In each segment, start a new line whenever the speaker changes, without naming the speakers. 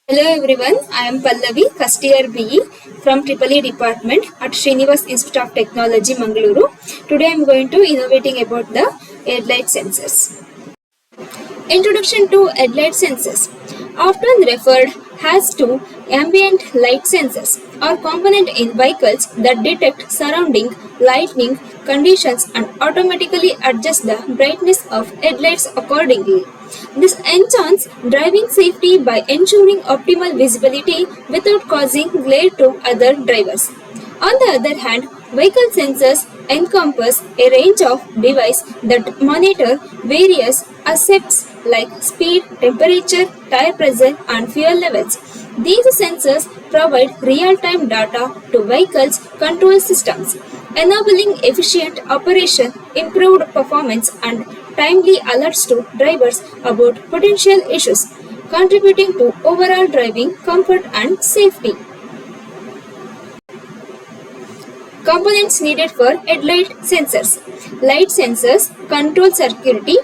Hello everyone, I am Pallavi, first year BE from EEE department at Srinivas Institute of Technology, Mangaluru. Today I am going to innovating about the headlight sensors. Introduction to headlight sensors, often referred as to ambient light sensors, are component in vehicles that detect surrounding lighting conditions and automatically adjust the brightness of headlights accordingly. This ensures driving safety by ensuring optimal visibility without causing glare to other drivers. On the other hand, vehicle sensors encompass a range of devices that monitor various aspects like speed, temperature, tire pressure, and fuel levels. These sensors provide real-time data to vehicles' control systems, enabling efficient operation, improved performance, and timely alerts to drivers about potential issues, contributing to overall driving comfort and safety. Components needed for headlight sensors. Light sensors, control circuitry,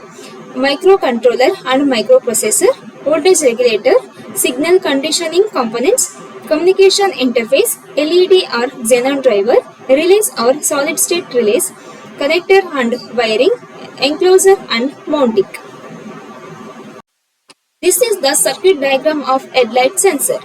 microcontroller and microprocessor, voltage regulator, signal conditioning components, communication interface, LED or xenon driver, relays or solid state relays, connector and wiring, enclosure and mounting. This is the circuit diagram of headlight sensor.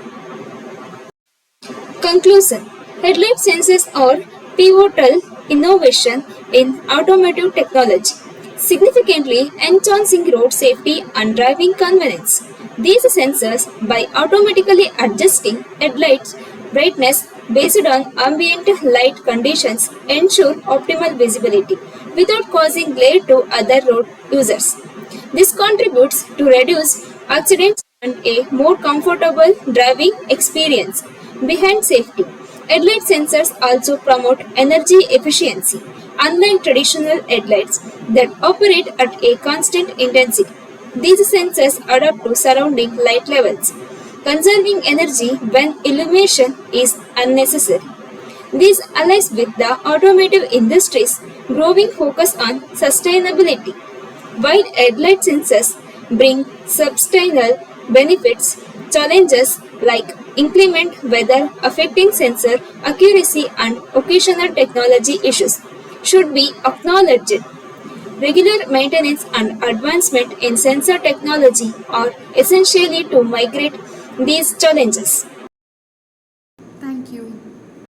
Conclusion. Headlight sensors are pivotal innovation in automotive technology, significantly enhancing road safety and driving convenience. These sensors, by automatically adjusting headlights brightness based on ambient light conditions, ensure optimal visibility without causing glare to other road users. This contributes to reduce accidents and a more comfortable driving experience. Behind safety, headlight sensors also promote energy efficiency, unlike traditional headlights that operate at a constant intensity. These sensors adapt to surrounding light levels, conserving energy when illumination is unnecessary. This aligns with the automotive industry's growing focus on sustainability. While headlight sensors bring substantial benefits, challenges like inclement weather affecting sensor accuracy and occasional technology issues should be acknowledged. Regular maintenance and advancement in sensor technology are essential to mitigate these challenges.